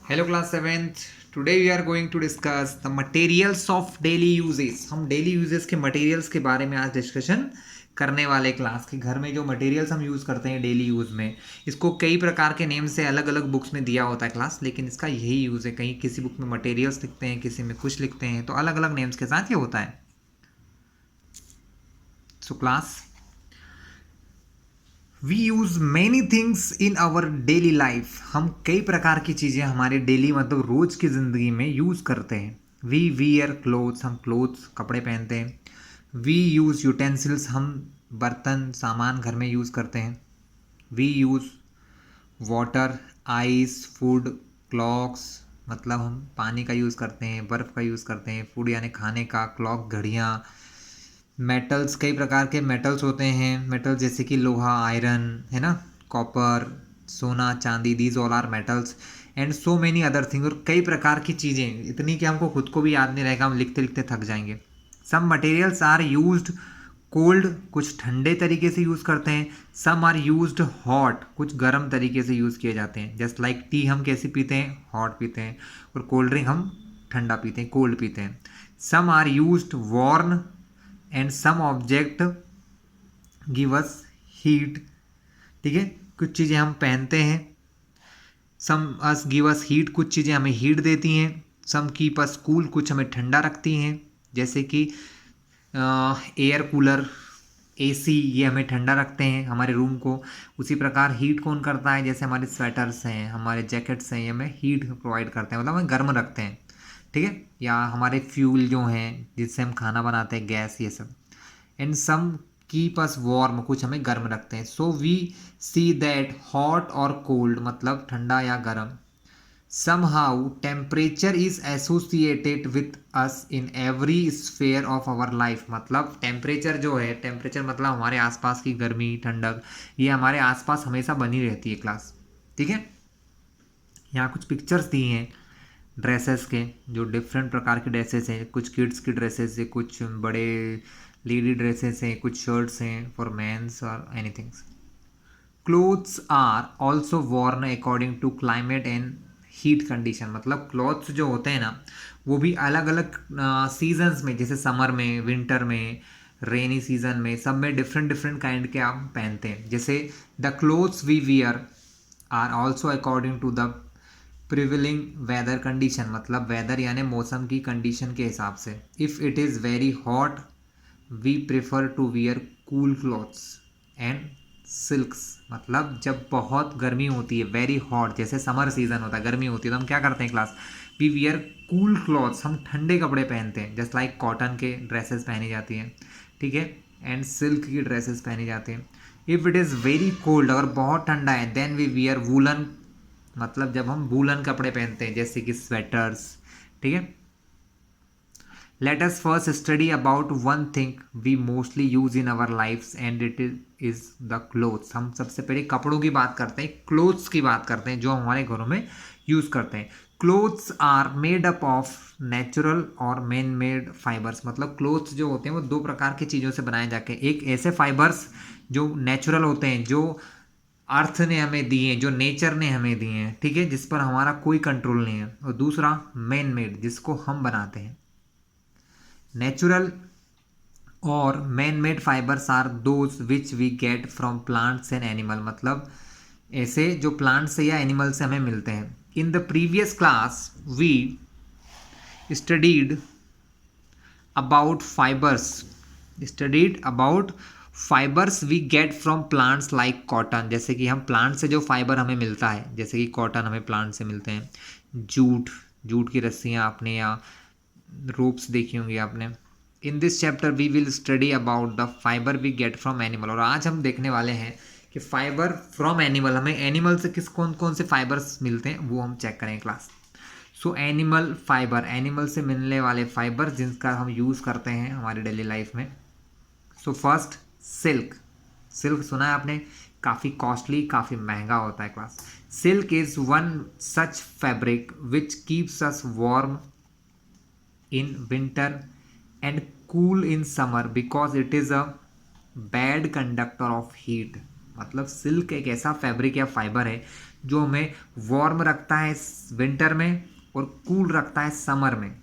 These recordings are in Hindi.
Hello class 7th. Today we are going to discuss the materials of daily uses. हम daily uses के materials के बारे में आज डिस्कशन करने वाले क्लास के घर में जो मटेरियल्स हम यूज़ करते हैं डेली यूज़ में, इसको कई प्रकार के नेम से अलग अलग बुक्स में दिया होता है क्लास, लेकिन इसका यही यूज़ है। कहीं किसी बुक में मटेरियल्स लिखते हैं, किसी में कुछ लिखते हैं, तो अलग अलग नेम्स के साथ ये होता है। So class we use many things in our daily life. हम कई प्रकार की चीज़ें हमारे डेली मतलब रोज़ की ज़िंदगी में यूज़ करते हैं। वी वियर क्लोथ्स, हम क्लोथ्स कपड़े पहनते हैं। वी यूज़ यूटेंसिल्स, हम बर्तन सामान घर में यूज़ करते हैं। We use water, ice, food, clocks मतलब हम पानी का यूज़ करते हैं, बर्फ़ का यूज़ करते हैं। फूड यानी खाने का, क्लॉक घड़ियाँ। मेटल्स, कई प्रकार के मेटल्स होते हैं। मेटल जैसे कि लोहा, आयरन, है ना, कॉपर, सोना, चांदी, these all are metals and so many other thing. और कई प्रकार की चीज़ें, इतनी कि हमको खुद को भी याद नहीं रहेगा, हम लिखते लिखते थक जाएंगे। Some materials are used cold, कुछ ठंडे तरीके से यूज़ करते हैं। सम आर यूज्ड हॉट, कुछ गर्म तरीके से यूज़ किए जाते हैं। जस्ट लाइक टी हम कैसे पीते हैं, हॉट पीते हैं, और कोल्ड ड्रिंक हम ठंडा पीते हैं, कोल्ड पीते हैं। Some are used warm and some object give us heat. ठीक है, कुछ चीज़ें हम पहनते हैं। सम अस गिव अस हीट, कुछ चीज़ें हमें हीट देती हैं। सम कीप अस कूल, कुछ हमें ठंडा रखती हैं, जैसे कि एयर कूलर, एसी, ये हमें ठंडा रखते हैं हमारे रूम को। उसी प्रकार हीट कौन करता है, जैसे हमारे स्वेटर्स हैं, हमारे जैकेट्स हैं, ये हमें हीट प्रोवाइड करते हैं, मतलब हमें गर्म रखते हैं। ठीक है, या हमारे फ्यूल जो हैं जिससे हम खाना बनाते हैं, गैस, ये सब। And some keep us warm, कुछ हमें गर्म रखते हैं। So we see that hot और कोल्ड मतलब ठंडा या गर्म। somehow temperature is associated with us in every sphere of our life। मतलब टेम्परेचर जो है, टेम्परेचर मतलब हमारे आसपास की गर्मी, ठंडक, ये हमारे आसपास हमेशा बनी रहती है क्लास। ठीक है, यहाँ कुछ पिक्चर्स दी हैं ड्रेसेस के, जो डिफरेंट प्रकार के ड्रेसेस हैं। कुछ किड्स की ड्रेसेस है, कुछ बड़े लेडी ड्रेसेस हैं, कुछ शर्ट्स हैं फॉर मेंस और anythings. Clothes are also worn according to climate and heat condition. मतलब क्लॉथ्स जो होते हैं ना, वो भी अलग अलग सीजन्स में, जैसे समर में, विंटर में, रेनी सीजन में, सब में डिफरेंट डिफरेंट काइंड के आप पहनते हैं। जैसे the clothes we wear are also according to the prevailing weather condition. मतलब वेदर यानी मौसम की कंडीशन के हिसाब से। If it is very hot we prefer to wear cool clothes and silks. मतलब जब बहुत गर्मी होती है, वेरी हॉट, जैसे समर सीजन होता है, गर्मी होती है, तो हम क्या करते हैं class, we wear cool clothes, हम ठंडे कपड़े पहनते हैं। जस्ट लाइक कॉटन के ड्रेसेस पहनी जाती हैं, ठीक है, एंड सिल्क की ड्रेसेस पहनी जाती हैं। If it is very cold, अगर बहुत ठंडा है, देन वी वियर वूलन, मतलब जब हम वूलन कपड़े पहनते हैं, जैसे कि स्वेटर्स। ठीक है, let us first study about one thing we mostly use in our lives and it is the clothes। हम सबसे पहले कपड़ों की बात करते हैं, क्लोथ्स की बात करते हैं, जो हमारे घरों में यूज़ करते हैं। Clothes are made up of natural और मैन मेड फाइबर्स। मतलब क्लोथ्स जो होते हैं वो दो प्रकार की चीज़ों से बनाए जाते हैं। एक ऐसे फाइबर्स जो नेचुरल होते हैं, जो अर्थ ने हमें दिए हैं, जो नेचर ने हमें दिए हैं, ठीक है, जिस पर हमारा कोई कंट्रोल नहीं है। और दूसरा मैन मेड, जिसको हम बनाते हैं। नेचुरल और man made fibres are those which we get from plants and animal. मतलब ऐसे जो प्लांट से या एनिमल से हमें मिलते हैं। In the previous class we studied about fibres, studied about fibres we get from plants like cotton. जैसे कि हम प्लांट से जो फाइबर हमें मिलता है, जैसे कि कॉटन हमें प्लांट से मिलते हैं। जूट, जूट की रस्सियाँ आपने, या रोप्स देखी होंगी आपने। In this chapter we will study about the fibre we get from animal. और आज हम देखने वाले हैं कि फाइबर फ्रॉम एनिमल, हमें एनिमल से किस कौन कौन से फाइबर्स मिलते हैं, वो हम चेक करें class. So animal fibre, animal से मिलने वाले फाइबर जिनका हम यूज़ करते हैं हमारी डेली लाइफ में। So first silk. सिल्क सुना है आपने, काफ़ी कॉस्टली, काफ़ी महंगा होता है class. Silk is one such fabric which keeps us warm in winter and cool in summer because it is a bad conductor of heat। मतलब सिल्क एक ऐसा फैब्रिक या फाइबर है जो हमें वार्म रखता है विंटर में और कूल रखता है समर में।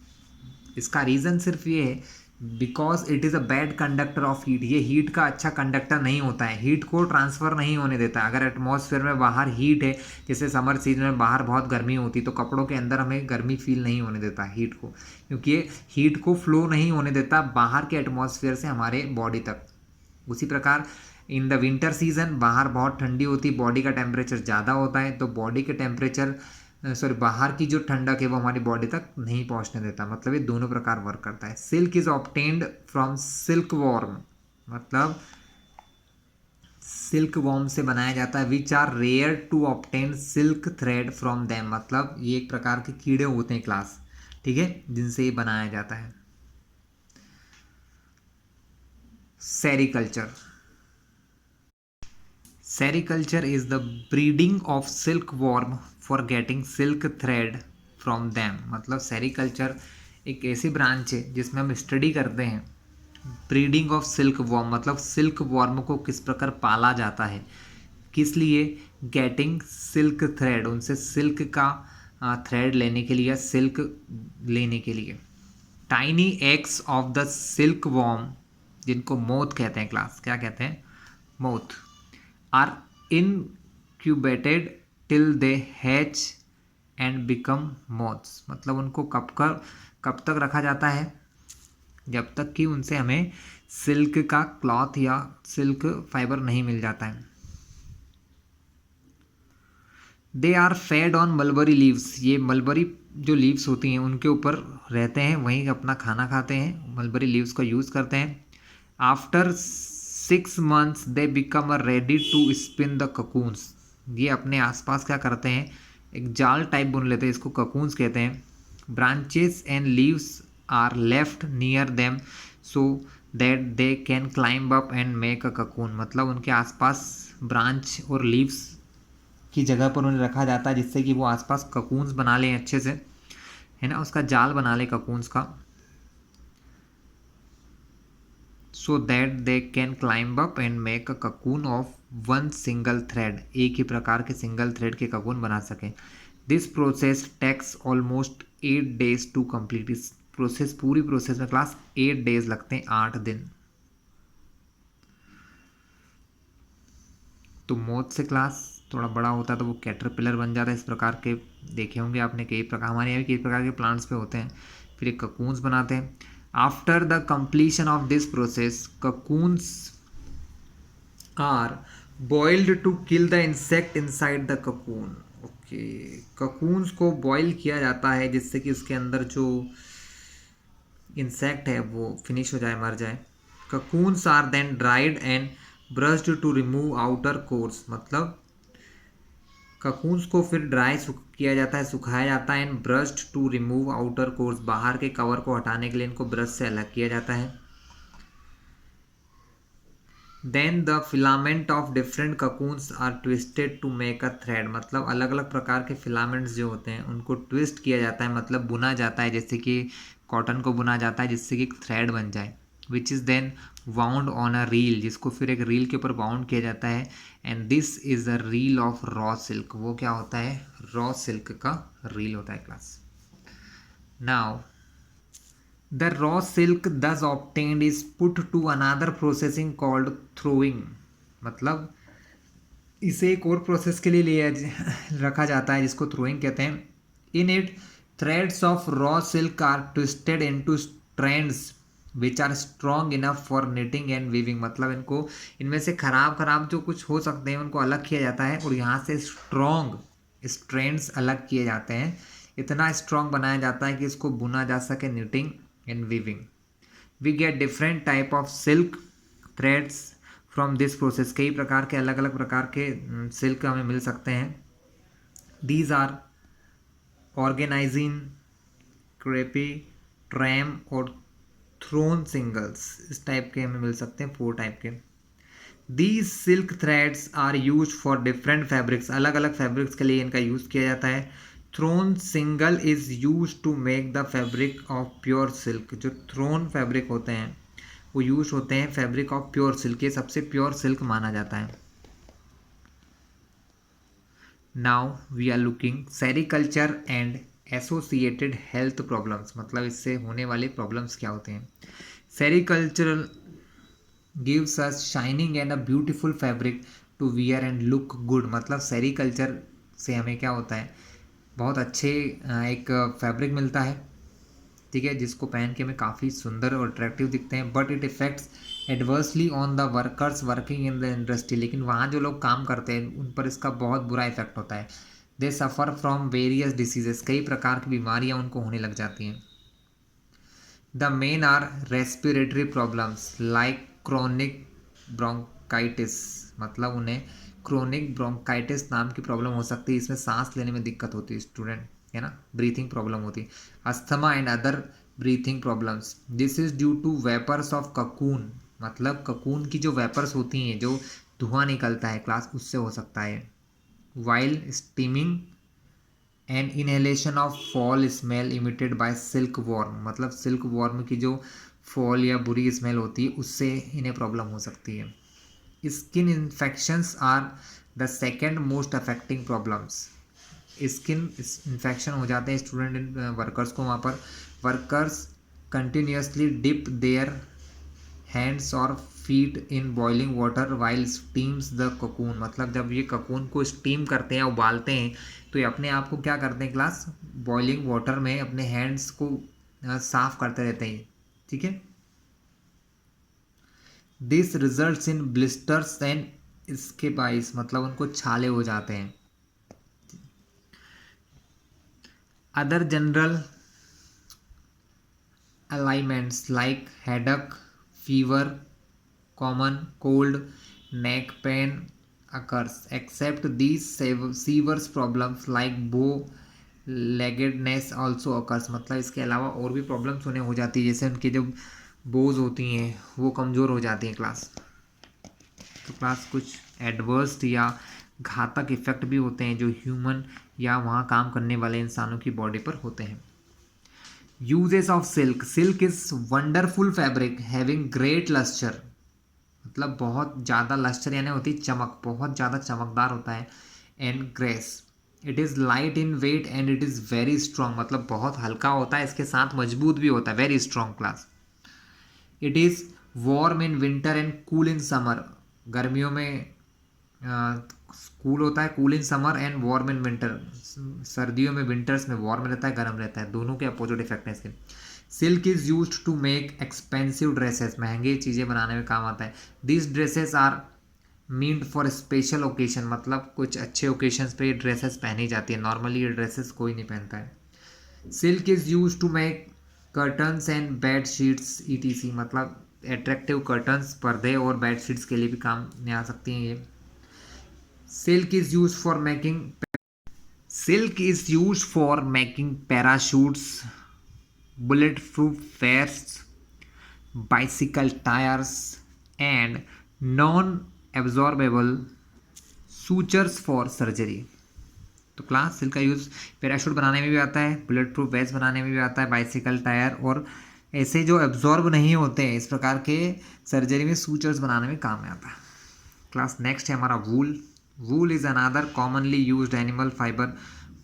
इसका रीज़न सिर्फ ये है because it is a bad conductor of heat. ये हीट का अच्छा कंडक्टर नहीं होता है, हीट को ट्रांसफ़र नहीं होने देता। अगर एटमॉस्फेयर में बाहर हीट है, जैसे समर सीजन में बाहर बहुत गर्मी होती, तो कपड़ों के अंदर हमें गर्मी फील नहीं होने देता हीट को, क्योंकि ये हीट को फ्लो नहीं होने देता बाहर के एटमॉस्फेयर से हमारे बॉडी तक। उसी प्रकार इन द विंटर सीजन बाहर बहुत ठंडी होती, बॉडी का टेम्परेचर ज़्यादा होता है, तो बॉडी के टेम्परेचर बाहर की जो ठंडक है वो हमारी बॉडी तक नहीं पहुंचने देता। मतलब ये दोनों प्रकार वर्क करता है। Silk is obtained from silk worm, मतलब सिल्क वॉर्म से बनाया जाता है। Which are rear to obtain silk thread from them, मतलब ये एक प्रकार के कीड़े होते हैं क्लास, ठीक है, जिनसे ये बनाया जाता है। Sericulture, sericulture is the breeding of silk worm for getting silk thread from them. मतलब सेरीकल्चर एक ऐसी ब्रांच है जिसमें हम स्टडी करते हैं ब्रीडिंग ऑफ सिल्क वॉर्म, मतलब सिल्क वॉर्म को किस प्रकार पाला जाता है, किस लिए, गेटिंग सिल्क थ्रेड, उनसे सिल्क का थ्रेड लेने के लिए, सिल्क लेने के लिए। Tiny eggs of the silk worm, जिनको मोथ कहते हैं क्लास, क्या कहते हैं, moth, are incubated till they hatch and become moths. मतलब उनको कब तक रखा जाता है, जब तक कि उनसे हमें सिल्क का क्लॉथ या सिल्क फाइबर नहीं मिल जाता है। They are fed on mulberry leaves, ये मलबरी जो लीव्स होती हैं उनके ऊपर रहते हैं, वहीं अपना खाना खाते हैं, मलबरी लीव्स का यूज़ करते हैं। After 6 months they become ready to spin the cocoons. ये अपने आसपास क्या करते हैं, एक जाल टाइप बुन लेते हैं, इसको ककून्स कहते हैं। Branches and leaves are left near them so that they can climb up and make a cocoon. मतलब उनके आसपास ब्रांच और लीव्स की जगह पर उन्हें रखा जाता है जिससे कि वो आसपास ककून्स बना लें अच्छे से, है ना, उसका जाल बना लें ककून्स का, so that they can climb up and make a cocoon of one single thread। एक ही प्रकार के सिंगल थ्रेड के ककून बना सकें। This process takes almost 8 days to complete. इस प्रोसेस, पूरी प्रोसेस में क्लास 8 days लगते हैं, 8 दिन। तो मोथ से क्लास थोड़ा बड़ा होता है तो वो कैटरपिलर बन जाता है। इस प्रकार के देखे होंगे आपने, कई प्रकार, हमारे यहाँ भी कई प्रकार के प्लांट्स पे होते हैं, फिर एक ककून्स बनाते हैं। After the completion of this process cocoons are boiled to kill the insect inside the cocoon. Okay, cocoons को बॉईल किया जाता है जिससे कि उसके अंदर जो इंसेक्ट है वो फिनिश हो जाए, मर जाए। Cocoons are then dried and brushed to remove outer cores. मतलब ककून्स को फिर ड्राई किया जाता है, सुखाया जाता है, and brushed to remove outer cores, बाहर के कवर को हटाने के लिए इनको ब्रश से अलग किया जाता है। Then the filament of different cocoons are twisted to make a thread. मतलब अलग अलग प्रकार के फिलामेंट्स जो होते हैं उनको ट्विस्ट किया जाता है, मतलब बुना जाता है, जैसे कि कॉटन को बुना जाता है जिससे कि एक थ्रेड बन जाए। Which is then wound on a reel, जिसको फिर एक रील के ऊपर बाउंड किया जाता है। And this is a reel of raw silk. वो क्या होता है, रॉ सिल्क का रील होता है class. Now the raw silk thus obtained is put to another processing called throwing. मतलब इसे एक और प्रोसेस के लिए लिया रखा जाता है जिसको थ्रोइंग कहते हैं। In it threads of raw silk are twisted into strands which are strong enough for knitting and weaving. मतलब इनको, इनमें से खराब जो कुछ हो सकते हैं उनको अलग किया जाता है और यहाँ से स्ट्रॉन्ग स्ट्रैंड्स अलग किए जाते हैं। इतना स्ट्रॉन्ग बनाया जाता है कि इसको बुना जा सके, knitting and weaving. We get different type of silk threads from this process. कई प्रकार के, अलग अलग प्रकार के सिल्क हमें मिल सकते हैं। These are organzine, crepe, tram और थ्रोन सिंगल्स। इस टाइप के हमें मिल सकते हैं, 4 टाइप के। These silk threads are use for different fabrics. अलग अलग फैब्रिक्स के लिए इनका यूज़ किया जाता है। Thrown single is use to make the fabric of pure silk. जो थ्रोन फैब्रिक होते हैं वो यूज होते हैं फैब्रिक ऑफ प्योर सिल्क। ये सबसे प्योर सिल्क माना जाता है। Now we are looking sericulture and associated health problems, मतलब इससे होने वाले प्रॉब्लम्स क्या होते हैं। Sericultural gives us shining and a beautiful fabric to wear and look good, मतलब सेरिकल्चर से हमें क्या होता है, बहुत अच्छे एक फैब्रिक मिलता है, ठीक है, जिसको पहन के हमें काफ़ी सुंदर और अट्रैक्टिव दिखते हैं। But it effects adversely on the workers working in the industry, लेकिन वहाँ जो लोग काम करते हैं उन पर इसका बहुत बुरा इफेक्ट होता है। They suffer from various diseases, कई प्रकार की बीमारियाँ उनको होने लग जाती हैं। The main are respiratory problems like chronic bronchitis, मतलब उन्हें क्रोनिक ब्रोंकाइटिस नाम की प्रॉब्लम हो सकती है, इसमें सांस लेने में दिक्कत होती है स्टूडेंट, है ना, ब्रीथिंग प्रॉब्लम होती है। Asthma and other breathing problems, this is due to vapours of cocoon, मतलब ककून की जो वेपर्स होती हैं, जो धुआं निकलता है क्लास, उससे हो सकता है। While steaming and inhalation of foul smell emitted by silk worm, मतलब सिल्क वॉर्म की जो फॉल या बुरी स्मेल होती है उससे इन्हें प्रॉब्लम हो सकती है। Skin infections are the second most affecting problems, skin infection हो जाते हैं स्टूडेंट वर्कर्स को, वहाँ पर workers continuously dip their hands और feet in boiling water while steams the cocoon, मतलब जब ये ककून को स्टीम करते हैं, उबालते हैं, तो ये अपने आप को क्या करते हैं क्लास, बॉइलिंग वाटर में अपने हैंड्स को साफ करते रहते हैं, ठीक है। This results in blisters and इसके बाइस, मतलब उनको छाले हो जाते हैं। Other general alignments like headache, fever, common cold, neck pain occurs, except these severe problems like bow leggedness also occurs, मतलब इसके अलावा और भी प्रॉब्लम्स उन्हें हो जाती है, जैसे उनकी जो बोज होती हैं वो कमज़ोर हो जाती हैं क्लास। तो क्लास कुछ एडवर्स या घातक इफेक्ट भी होते हैं जो ह्यूमन या वहाँ काम करने वाले इंसानों की बॉडी पर होते हैं। Uses of silk, silk is wonderful fabric having great lustre, मतलब बहुत ज़्यादा लस्टर यानी होती चमक, बहुत ज़्यादा चमकदार होता है। And grace, it is light in weight and it is very strong, मतलब बहुत हल्का होता है, इसके साथ मजबूत भी होता है, very strong class. It is warm in winter and cool in summer, गर्मियों में कूल होता है, cool in summer and warm in winter, सर्दियों में विंटर्स में वार्म रहता है, गर्म रहता है, दोनों के अपोजिट इफेक्ट है इसके। Silk is use to make expensive dresses, महंगे चीज़ें बनाने में काम आता है। This dresses are meant for special occasion, मतलब कुछ अच्छे ओकेशंस पे ये ड्रेसेस पहनी जाती है, नॉर्मली ये ड्रेसेस कोई नहीं पहनता है। Silk is use to make curtains and bed sheets ETC, मतलब अट्रैक्टिव कर्टन्स, पर्दे और बेड शीट्स के लिए भी काम में आ सकती हैं ये। Silk is use for making, silk is use for making parachutes, bullet proof waste, bicycle tires and non-absorbable sutures for surgery। तो क्लास सिल्क का यूज़ पैराशूट बनाने में भी आता है, बुलेट प्रूफ वेस्ट बनाने में भी आता है, बाइसिकल टायर और ऐसे जो एब्जॉर्ब नहीं होते हैं इस प्रकार के सर्जरी में सूचर्स बनाने में काम में आता है। क्लास नेक्स्ट है हमारा wool. Wool is another commonly used animal fibre,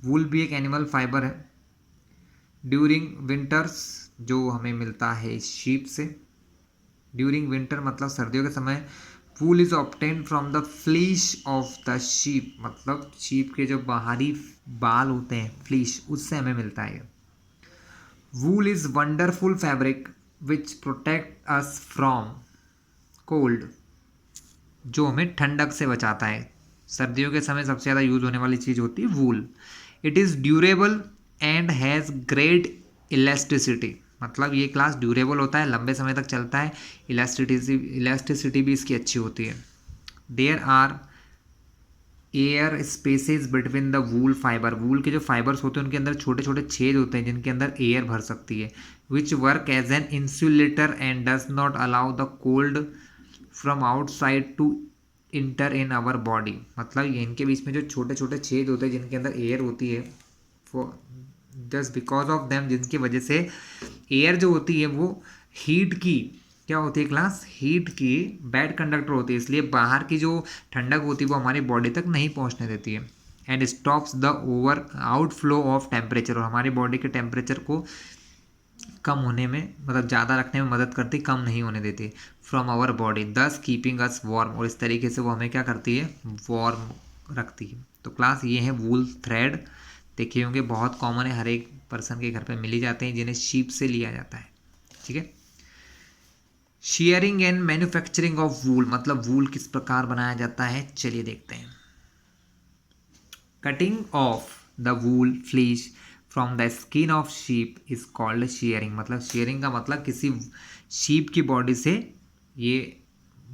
wool भी एक एनिमल फाइबर है। ड्यूरिंग विंटर्स, जो हमें मिलता है शीप से, ड्यूरिंग विंटर मतलब सर्दियों के समय, wool is obtain from the fleece of the sheep, मतलब शीप के जो बाहरी बाल होते हैं फ्लीश, उससे हमें मिलता है। Wool is wonderful fabric which protect us from cold, जो हमें ठंडक से बचाता है। सर्दियों के समय सबसे ज़्यादा यूज होने वाली चीज़ होती है wool. It is durable and has great elasticity, मतलब ये क्लास ड्यूरेबल होता है, लंबे समय तक चलता है, इलास्टिसिटी भी इसकी अच्छी होती है। There are air spaces between the wool fibre, wool के जो फाइबर्स होते हैं उनके अंदर छोटे छोटे छेद होते हैं जिनके अंदर एयर भर सकती है। Which work as an insulator and does not allow the cold from outside to enter in our body, मतलब इनके बीच में जो छोटे छोटे छेद होते हैं जिनके अंदर एयर होती है, जस्ट बिकॉज ऑफ देम, जिनकी वजह से एयर जो होती है वो हीट की क्या होती है क्लास, हीट की बैड कंडक्टर होती है, इसलिए बाहर की जो ठंडक होती है वो हमारी बॉडी तक नहीं पहुंचने देती है। And stops the over outflow of temperature, और हमारी बॉडी के टेम्परेचर को कम होने में मतलब ज़्यादा रखने में मदद करती, कम नहीं होने देती फ्रॉम आवर बॉडी, दस कीपिंग अस वार्म, और इस तरीके से वो हमें क्या करती है, वार्म रखती है। तो क्लास ये है वूल थ्रेड, देखे होंगे बहुत कॉमन है, हर एक पर्सन के घर पे मिल ही जाते हैं, जिन्हें शीप से लिया जाता है। ठीक है। Sharing and manufacturing of wool, मतलब वूल किस प्रकार बनाया जाता है, चलिए देखते हैं। Cutting off the wool fleece from the skin of sheep is called shearing, मतलब शेयरिंग का मतलब किसी शीप की बॉडी से ये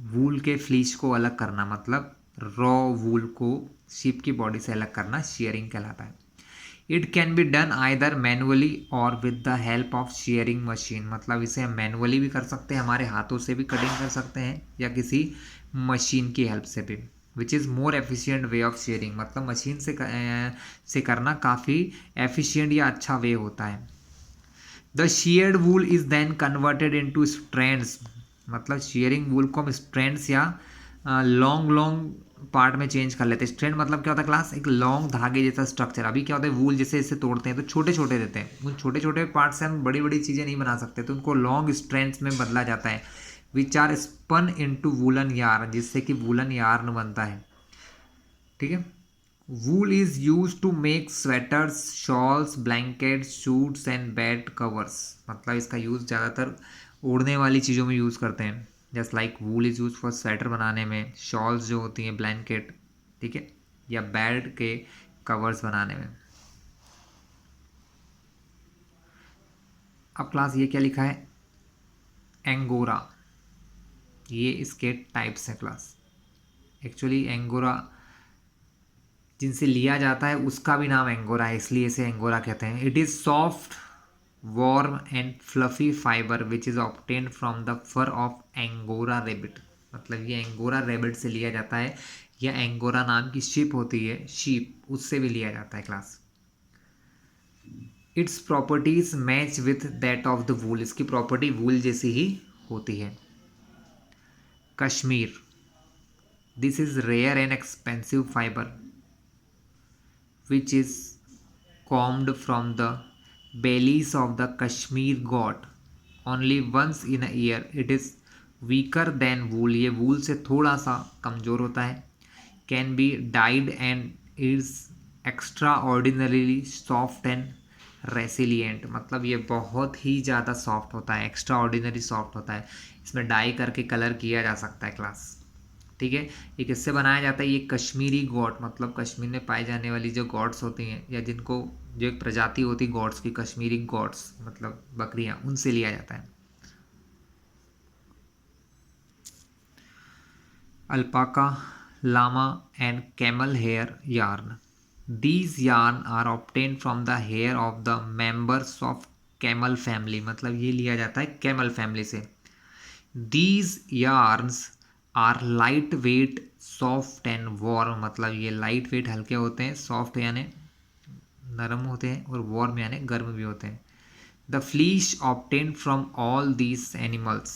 वूल के फ्लीश को अलग करना, मतलब रॉ वूल को शीप की बॉडी से अलग करना शेयरिंग कहलाता है। It can be done either manually और with the help of shearing machine, मतलब इसे हम मैनुअली भी कर सकते हैं, हमारे हाथों से भी कटिंग कर सकते हैं, या किसी मशीन की हेल्प से भी, which is more efficient way of shearing, मतलब मशीन से करना काफ़ी एफिशिएंट या अच्छा वे होता है। The sheared wool is then converted into strands, मतलब शेयरिंग वूल को हम स्ट्रैंड्स या लॉन्ग लॉन्ग पार्ट में चेंज कर लेते हैं। स्ट्रैंड मतलब क्या होता है क्लास, एक लॉन्ग धागे जैसा स्ट्रक्चर। अभी क्या होता है, वूल जैसे इसे तोड़ते हैं तो छोटे छोटे देते हैं, उन छोटे छोटे पार्ट से हम बड़ी बड़ी चीज़ें नहीं बना सकते, तो उनको लॉन्ग स्ट्रैंड्स में बदला जाता है, which are spun into woollen yarn, जिससे कि वूलन यार्न बनता है। ठीक है। Wool is use to make sweaters, shawls, blankets, suits and bed covers, मतलब इसका यूज़ ज़्यादातर ओढ़ने वाली चीज़ों में यूज़ करते हैं। Just like wool is use for sweater बनाने में, शॉल्स जो होती हैं ब्लैंकेट, ठीक है, या बेड के कवर्स बनाने में। अब क्लास ये क्या लिखा है, एंगोरा, ये इसके टाइप्स हैं क्लास। एक्चुअली एंगोरा जिनसे लिया जाता है उसका भी नाम एंगोरा है, इसलिए इसे एंगोरा कहते हैं। It is soft warm and fluffy fibre which is obtained from the fur of angora rabbit, मतलब ये एंगोरा रेबिट से लिया जाता है, या एंगोरा नाम की शिप होती है, शीप, उससे भी लिया जाता है class. Its properties match with that of the wool, इसकी प्रॉपर्टी वूल जैसी ही होती है। Cashmere, this is rare and expensive fibre which is combed from the bellies of the Kashmir goat only once in a year. It is weaker than wool, ये wool से थोड़ा सा कमज़ोर होता है। Can be dyed and is extraordinarily soft and resilient, मतलब ये बहुत ही ज़्यादा सॉफ्ट होता है, एक्स्ट्रा ऑर्डिनरी सॉफ्ट होता है, इसमें डाई करके कलर किया जा सकता है क्लास। ठीक है। ये किससे बनाया जाता है, ये कश्मीरी गॉट, मतलब कश्मीर में पाई जाने वाली जो गॉड्स होती हैं, या जिनको जो एक प्रजाति होती है गॉड्स की, कश्मीरी गॉड्स मतलब बकरियां, उनसे लिया जाता है। Alpaca, llama and camel hair yarn, these yarn are obtained from the hair of the members of camel family, मतलब ये लिया जाता है कैमल फैमिली से। These yarns are light weight, soft and warm, मतलब ये लाइट वेट हल्के होते हैं, सॉफ्ट यानी नरम होते हैं, और वार्म यानी गर्म भी होते हैं। The fleece obtained from all these animals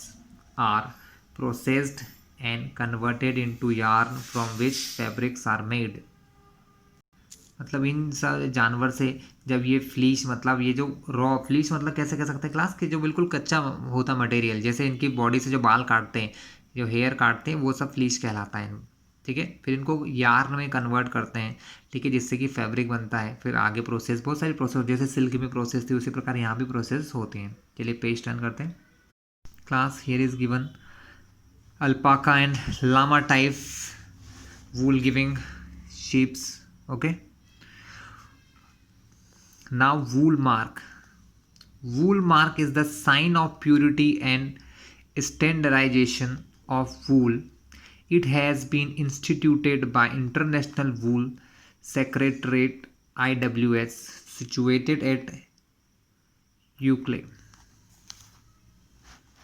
are processed and converted into yarn from which fabrics are made, मतलब इन सब जानवर से जब ये फ्लीश, मतलब ये जो रॉ फ्लीश मतलब कैसे कह सकते हैं क्लास, के जो बिल्कुल कच्चा होता मटेरियल, जैसे इनकी बॉडी से जो बाल काटते हैं, जो हेयर काटते हैं, वो सब फ्लीश कहलाता है। ठीक है। फिर इनको यार्न में कन्वर्ट करते हैं, ठीक है, जिससे कि फैब्रिक बनता है। फिर आगे प्रोसेस, बहुत सारी प्रोसेस, जैसे सिल्क में प्रोसेस थी उसी प्रकार यहाँ भी प्रोसेस होती हैं। चलिए पेज टर्न करते हैं class. Here is given alpaca and llama type wool giving sheeps. Okay, now wool mark. Wool mark is the sign of purity and standardization of wool. It has been instituted by International Wool Secretariat IWS situated at Euclid,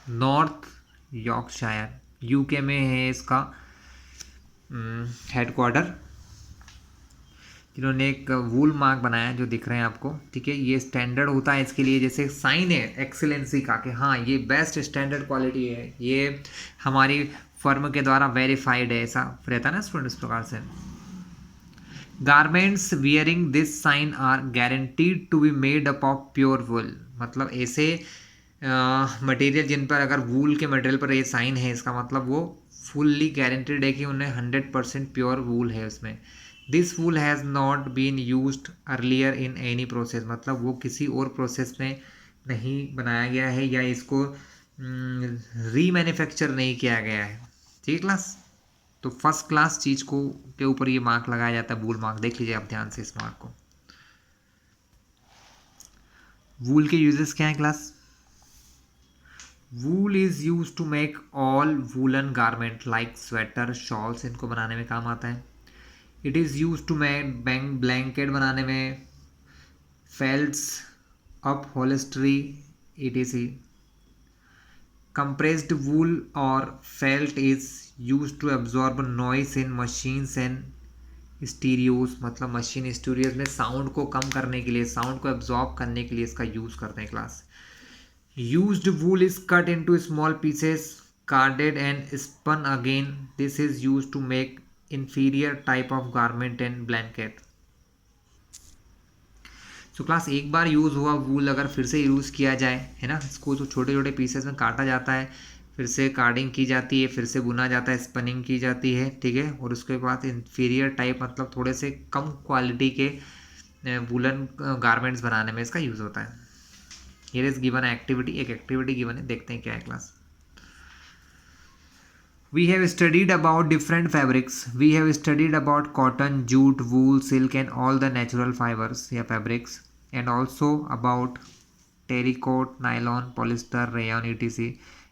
north Yorkshire, UK में है इसका हेडक्वार्टर। जिन्होंने एक वूल मार्क बनाया जो दिख रहे हैं आपको, ठीक है, ये स्टैंडर्ड होता है इसके लिए, जैसे साइन है एक्सीलेंसी का कि हाँ ये बेस्ट स्टैंडर्ड क्वालिटी है, ये हमारी फर्म के द्वारा वेरीफाइड है, ऐसा रहता है ना स्टूडेंट, इस प्रकार से। Garments wearing this sign are guaranteed to be made up of pure wool, मतलब ऐसे मटेरियल जिन पर अगर वूल के मटेरियल पर ये साइन है, इसका मतलब वो फुल्ली गारंटीड है कि उन्हें 100% प्योर वूल है उसमें। This wool has not been used earlier in any process, मतलब वो किसी और प्रोसेस में नहीं बनाया गया है या इसको रीमैन्युफैक्चर नहीं किया गया है। ठीक है क्लास, तो फर्स्ट क्लास चीज़ को के ऊपर ये मार्क लगाया जाता है, वूल मार्क। देख लीजिए आप ध्यान से इस मार्क को। वूल के यूजेस क्या है class? Wool is use to make all woollen garment like sweater, shawls, इनको बनाने में काम आता है। It is use to make blanket बनाने में, felts, upholstery, etc. Compressed wool or felt is used to absorb noise in machines and stereos, मतलब मशीन स्टूडियोज में साउंड को कम करने के लिए, साउंड को एब्जॉर्ब करने के लिए इसका यूज़ करते हैं class. Used wool is cut into small pieces, carded and spun again. This is used to make inferior type of garment and blanket. So class एक बार यूज़ हुआ वूल अगर फिर से यूज़ किया जाए, है ना, इसको तो छोटे छोटे पीसेस में काटा जाता है, फिर से कार्डिंग की जाती है, फिर से बुना जाता है, स्पिनिंग की जाती है, ठीक है, और उसके बाद इन्फीरियर टाइप मतलब थोड़े से कम क्वालिटी के वूलन गारमेंट्स बनाने में इसका यूज़ होता है। हियर इज गिवन एक्टिविटी, एक एक्टिविटी गिवन है, देखते हैं क्या है class. We have studied about different fabrics. We have studied about cotton, jute, wool, silk and all the natural fibers या fabrics, and also about terracotta, nylon, polyester, rayon, etc.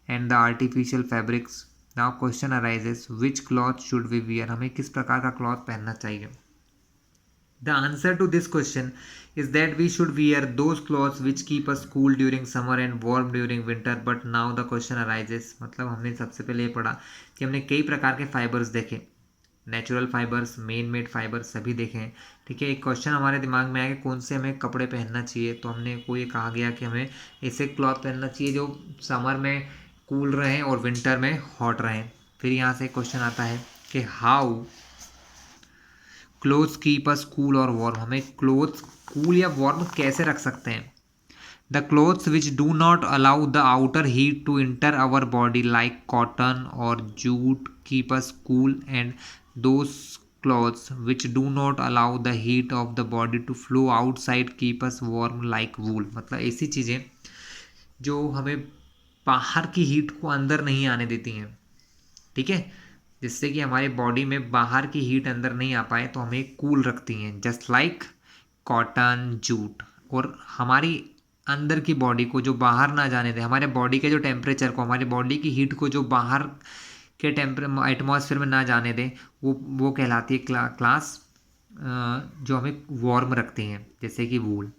and the artificial fabrics. Now question arises, which cloth should we wear? हमें किस प्रकार का क्लॉथ पहनना चाहिए? The answer to this question is that we should wear those clothes which keep us cool during summer and warm during winter. But now the question arises, मतलब हमने सबसे पहले ये पढ़ा कि हमने कई प्रकार के फाइबर्स देखे, natural fibres, main made fibres सभी देखे हैं, ठीक है। एक क्वेश्चन हमारे दिमाग में आया कि कौन से हमें कपड़े पहनना चाहिए, तो हमने को ये कहा गया कि हमें ऐसे क्लॉथ पहनना चाहिए जो समर में कूल रहें और विंटर में हॉट रहें। फिर यहाँ से क्वेश्चन आता है कि how clothes keep us cool और वार्म, हमें क्लोथ्स कूल या वार्म कैसे रख सकते हैं। The clothes which do not allow the outer heat to enter our body like cotton और jute keep us cool, and those clothes which do not allow the heat of the body to flow outside keep us warm like wool, मतलब ऐसी चीज़ें जो हमें बाहर की हीट को अंदर नहीं आने देती हैं, ठीक है, जिससे कि हमारे बॉडी में बाहर की हीट अंदर नहीं आ पाए, तो हमें कूल रखती हैं, जस्ट लाइक कॉटन, जूट। और हमारी अंदर की बॉडी को जो बाहर ना जाने दे, हमारे बॉडी के जो टेम्परेचर को, हमारी बॉडी की हीट को जो बाहर के एटमॉस्फेयर में ना जाने दे, वो कहलाती है क्लास जो हमें वार्म रखती हैं, जैसे कि wool.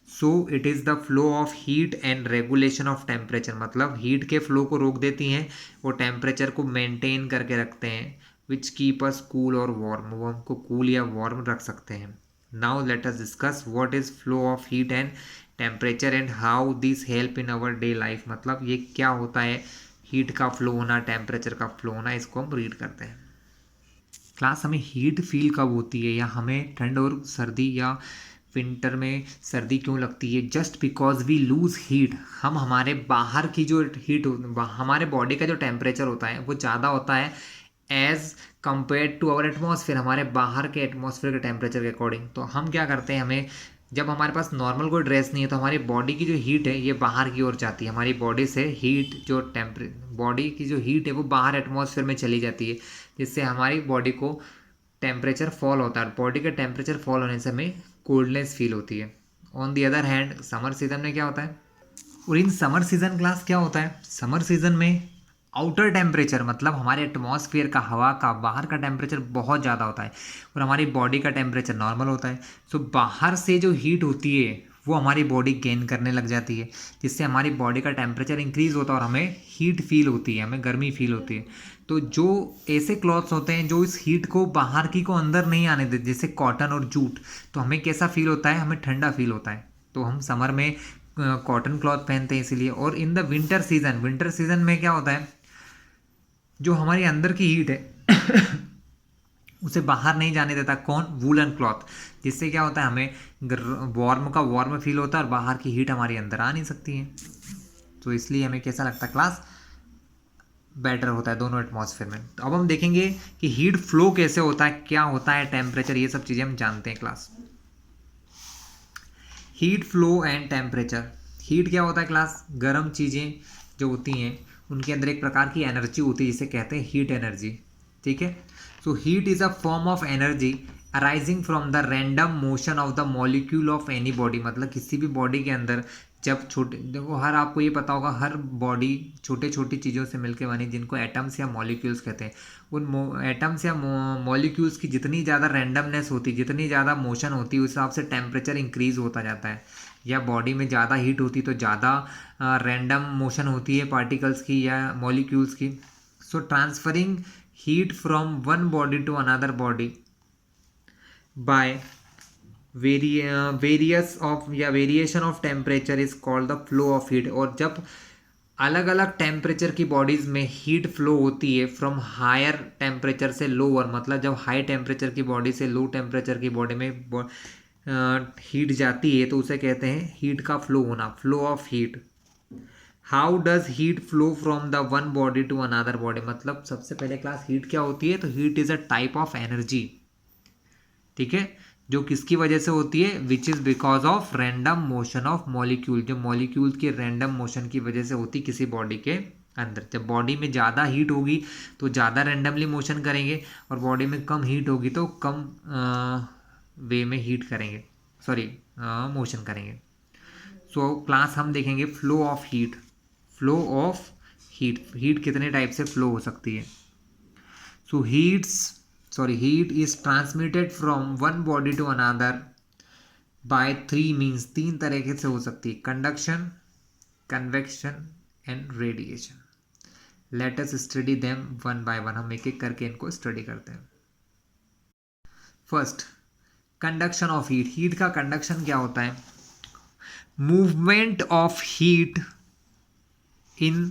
So it is the flow of heat and regulation of temperature, मतलब हीट के फ्लो को रोक देती हैं और टेम्परेचर को मेंटेन करके रखते हैं, विच कीप अस कूल और वार्म, वो हमको कूल या वार्म रख सकते हैं। Now let us discuss what is flow of heat and temperature and how this help in our day life, मतलब ये क्या होता है, हीट का फ्लो होना, टेम्परेचर का फ्लो होना, इसको हम रीड करते हैं। क्लास हमें हीट फील कब होती है या हमें ठंड और सर्दी या विंटर में सर्दी क्यों लगती है? Just because we lose heat, हम हमारे बाहर की जो हीट, हमारे बॉडी का जो टेम्परेचर होता है वो ज़्यादा होता है as compare to our atmosphere, हमारे बाहर के एटमॉस्फेयर के टेम्परेचर के अकॉर्डिंग। तो हम क्या करते हैं, हमें जब हमारे पास नॉर्मल कोई ड्रेस नहीं है तो हमारी बॉडी की जो हीट है ये बाहर की ओर जाती है, हमारी बॉडी से हीट जो बॉडी की जो हीट है वो बाहर एटमॉस्फेयर में चली जाती है, जिससे हमारी बॉडी को टेम्परेचर फॉल होता है। बॉडी का टेम्परेचर फॉल होने से हमें कोल्डनेस फील होती है। On the other hand summer season में क्या होता है, और इन समर सीजन क्लास क्या होता है, समर सीजन में आउटर टेम्परेचर मतलब हमारे एटमॉस्फेयर का, हवा का बाहर का टेम्परेचर बहुत ज़्यादा होता है और हमारी बॉडी का टेम्परेचर नॉर्मल होता है। सो बाहर से जो हीट होती है वो हमारी बॉडी गेन करने लग जाती है, जिससे हमारी बॉडी का टेम्परेचर इंक्रीज़ होता है और हमें हीट फील होती है, हमें गर्मी फील होती है। तो जो ऐसे क्लॉथ्स होते हैं जो इस हीट को बाहर की को अंदर नहीं आने देते, जैसे कॉटन और जूट, तो हमें कैसा फील होता है, हमें ठंडा फील होता है। तो हम समर में कॉटन क्लॉथ पहनते हैं इसीलिए। और इन द विंटर सीजन में क्या होता है, जो हमारी अंदर की हीट है उसे बाहर नहीं जाने देता। कौन? Woollen cloth. जिससे क्या होता है, हमें वार्म फील होता है और बाहर की हीट हमारी अंदर आ नहीं सकती है। तो इसलिए हमें कैसा लगता है क्लास, बेटर होता है दोनों एटमॉस्फेयर में। तो अब हम देखेंगे कि हीट फ्लो कैसे होता है, क्या होता है टेम्परेचर, ये सब चीज़ें हम जानते हैं class. Heat flow and temperature. Heat क्या होता है क्लास? गर्म चीज़ें जो होती हैं उनके अंदर एक प्रकार की एनर्जी होती है जिसे कहते हैं हीट एनर्जी। ठीक है। So heat is a form of energy arising from the random motion of the molecule of any body. मतलब किसी भी बॉडी के अंदर जब छोटे, देखो हर, आपको ये पता होगा, हर बॉडी छोटे छोटी चीज़ों से मिलकर बनी जिनको एटम्स या मॉलिक्यूल्स कहते हैं। उन एटम्स या मॉलिक्यूल्स की जितनी ज़्यादा रैंडमनेस होती, जितनी ज़्यादा मोशन होती है, उस हिसाब से टेम्परेचर इंक्रीज होता जाता है। या बॉडी में ज़्यादा हीट होती तो ज़्यादा रैंडम मोशन होती है पार्टिकल्स की या मॉलिक्यूल्स की। So transferring heat from one body to another body by various of या variation of temperature is called the flow of heat. और जब अलग अलग टेम्परेचर की बॉडीज़ में हीट फ्लो होती है फ्रॉम हायर टेम्परेचर से लोअर, मतलब जब हाई टेम्परेचर की बॉडी से लो टेम्परेचर की बॉडी में हीट जाती है तो उसे कहते हैं हीट का फ्लो होना, flow of heat. How does heat flow from the one body to another body. मतलब सबसे पहले क्लास हीट क्या होती है, तो heat is a type of energy. ठीक है। जो किसकी वजह से होती है, which is because of random motion of molecule. जो मॉलिक्यूल के रैंडम मोशन की वजह से होती किसी बॉडी के अंदर। जब बॉडी में ज़्यादा हीट होगी तो ज़्यादा रैंडमली मोशन करेंगे, और बॉडी में कम हीट होगी तो कम वे में हीट करेंगे, सॉरी मोशन करेंगे। सो क्लास हम देखेंगे flow of heat. Flow of heat, heat कितने टाइप से फ्लो हो सकती है। So heat is transmitted from one body to another by three means, तीन तरीके से हो सकती है, conduction, convection and radiation. Let us study them one by one. हम एक एक करके इनको स्टडी करते हैं। First, conduction of heat. Heat का कंडक्शन क्या होता है? Movement of heat in